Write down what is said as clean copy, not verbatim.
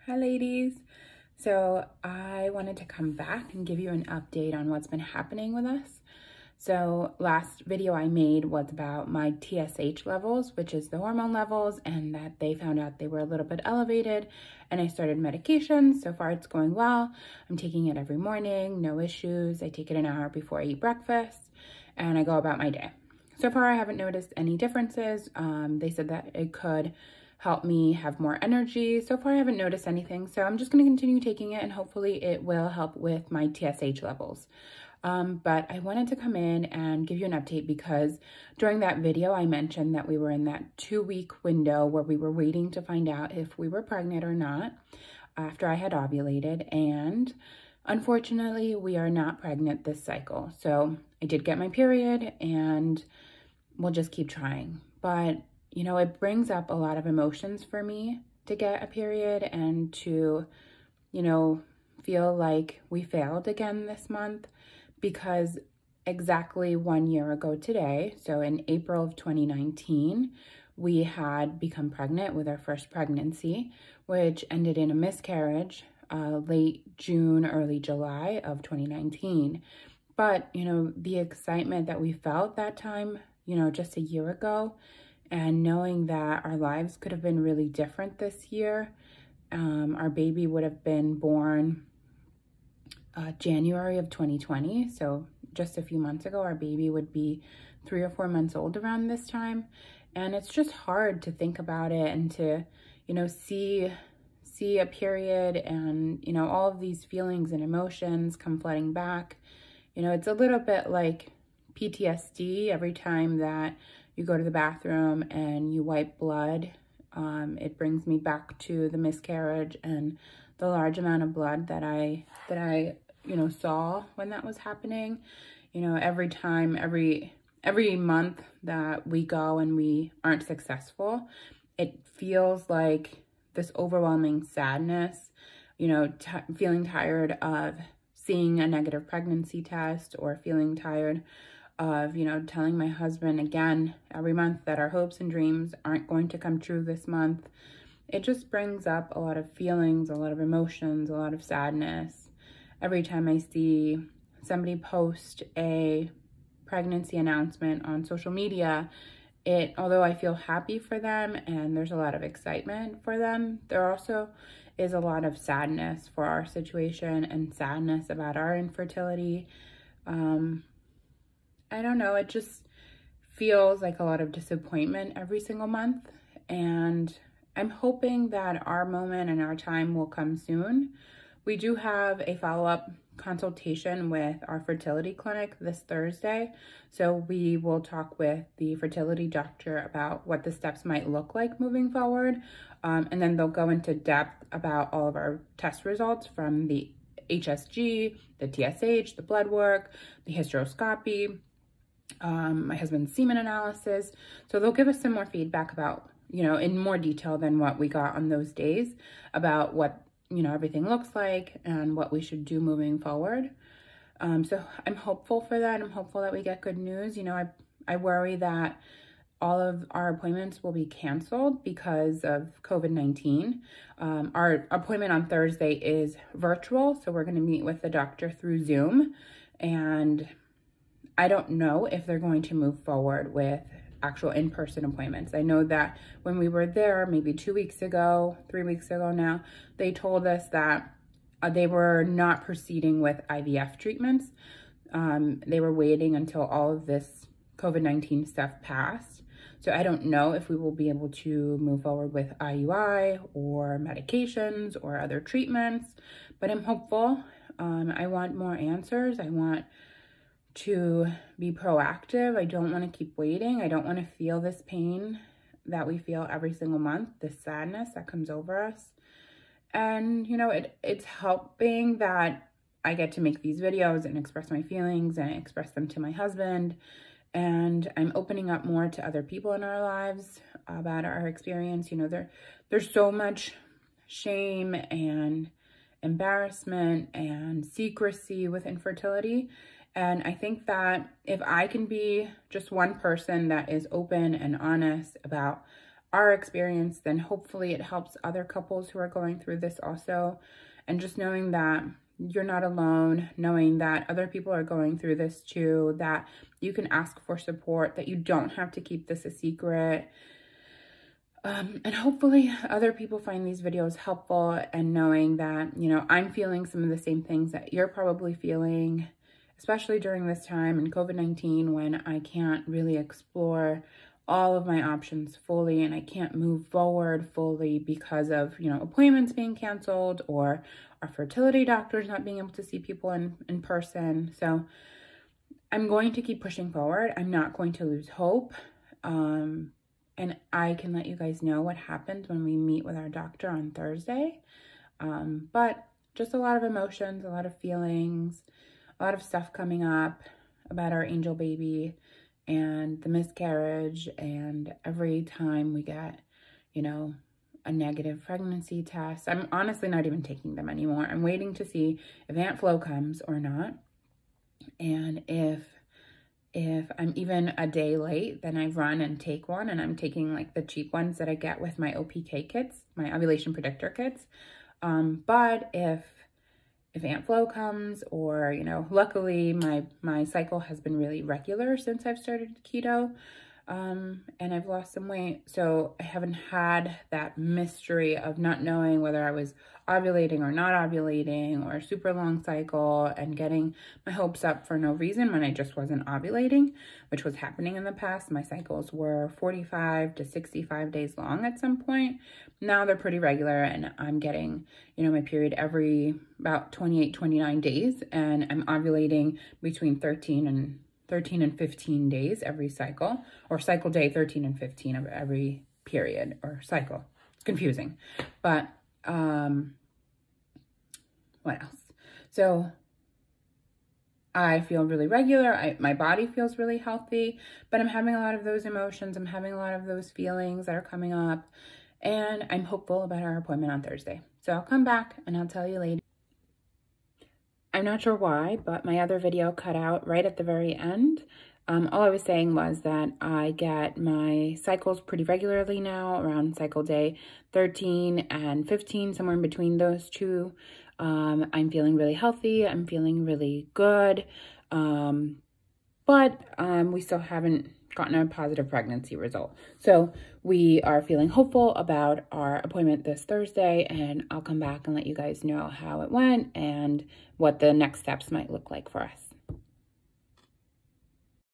Hi ladies. So I wanted to come back and give you an update on what's been happening with us. So last video I made was about my TSH levels, which is the hormone levels, and that they found out they were a little bit elevated, and I started medication. So far it's going well. I'm taking it every morning, no issues. I take it an hour before I eat breakfast and I go about my day. So far I haven't noticed any differences. They said that it could help me have more energy. So far I haven't noticed anything, so I'm just going to continue taking it and hopefully it will help with my TSH levels. But I wanted to come in and give you an update because during that video I mentioned that we were in that 2-week window where we were waiting to find out if we were pregnant or not after I had ovulated, and unfortunately we are not pregnant this cycle. So I did get my period and we'll just keep trying. But you know, it brings up a lot of emotions for me to get a period and to, you know, feel like we failed again this month, because exactly 1 year ago today, so in April of 2019, we had become pregnant with our first pregnancy, which ended in a miscarriage late June, early July of 2019. But, you know, the excitement that we felt that time, you know, just a year ago, and knowing that our lives could have been really different this year. Our baby would have been born January of 2020. So just a few months ago, our baby would be 3 or 4 months old around this time. And it's just hard to think about it and to, you know, see a period and, you know, all of these feelings and emotions come flooding back. You know, it's a little bit like PTSD every time that you go to the bathroom and you wipe blood. It brings me back to the miscarriage and the large amount of blood that I you know, saw when that was happening. You know, every time, every month that we go and we aren't successful, it feels like this overwhelming sadness, you know, feeling tired of seeing a negative pregnancy test, or feeling tired of, you know, telling my husband again every month that our hopes and dreams aren't going to come true this month. It just brings up a lot of feelings, a lot of emotions, a lot of sadness. Every time I see somebody post a pregnancy announcement on social media, although I feel happy for them and there's a lot of excitement for them, there also is a lot of sadness for our situation and sadness about our infertility. I don't know, it just feels like a lot of disappointment every single month, and I'm hoping that our moment and our time will come soon. We do have a follow-up consultation with our fertility clinic this Thursday, so we will talk with the fertility doctor about what the steps might look like moving forward, and then they'll go into depth about all of our test results from the HSG, the TSH, the blood work, the hysteroscopy, my husband's semen analysis. So they'll give us some more feedback about, you know, in more detail than what we got on those days, about what, you know, everything looks like and what we should do moving forward. So I'm hopeful for that. I'm hopeful that we get good news. You know, I worry that all of our appointments will be canceled because of COVID-19. Our appointment on Thursday is virtual, so we're going to meet with the doctor through Zoom, and I don't know if they're going to move forward with actual in-person appointments. I know that when we were there, maybe 2 weeks ago, 3 weeks ago now, they told us that they were not proceeding with IVF treatments. They were waiting until all of this COVID-19 stuff passed. So I don't know if we will be able to move forward with IUI or medications or other treatments, but I'm hopeful. I want more answers. I want to be proactive. I don't want to keep waiting. I don't want to feel this pain that we feel every single month, this sadness that comes over us. And, you know, it's helping that I get to make these videos and express my feelings and express them to my husband. And I'm opening up more to other people in our lives about our experience. You know, there's so much shame and embarrassment and secrecy with infertility. And I think that if I can be just one person that is open and honest about our experience, then hopefully it helps other couples who are going through this also. And just knowing that you're not alone, knowing that other people are going through this too, that you can ask for support, that you don't have to keep this a secret. And hopefully other people find these videos helpful, and knowing that, you know, I'm feeling some of the same things that you're probably feeling, especially during this time in COVID-19 when I can't really explore all of my options fully and I can't move forward fully because of, you know, appointments being canceled or our fertility doctors not being able to see people in person. So I'm going to keep pushing forward. I'm not going to lose hope. And I can let you guys know what happens when we meet with our doctor on Thursday. But just a lot of emotions, a lot of feelings, a lot of stuff coming up about our angel baby and the miscarriage. And every time we get, you know, a negative pregnancy test, I'm honestly not even taking them anymore. I'm waiting to see if Aunt Flo comes or not. And if I'm even a day late, then I run and take one, and I'm taking like the cheap ones that I get with my OPK kits, my ovulation predictor kits. But if Aunt Flo comes, or, you know, luckily my cycle has been really regular since I've started keto, and I've lost some weight. So I haven't had that mystery of not knowing whether I was ovulating or not ovulating, or a super long cycle and getting my hopes up for no reason when I just wasn't ovulating, which was happening in the past. My cycles were 45 to 65 days long at some point. Now they're pretty regular, and I'm getting, you know, my period every about 28, 29 days, and I'm ovulating between 13 and 15 days every cycle, or cycle day 13 and 15 of every period or cycle. It's confusing, but what else? So I feel really regular. My body feels really healthy, but I'm having a lot of those emotions. I'm having a lot of those feelings that are coming up, and I'm hopeful about our appointment on Thursday. So I'll come back and I'll tell you later. I'm not sure why, but my other video cut out right at the very end. All I was saying was that I get my cycles pretty regularly now, around cycle day 13 and 15, somewhere in between those two. I'm feeling really healthy. I'm feeling really good. But we still haven't gotten a positive pregnancy result. So we are feeling hopeful about our appointment this Thursday, and I'll come back and let you guys know how it went and what the next steps might look like for us.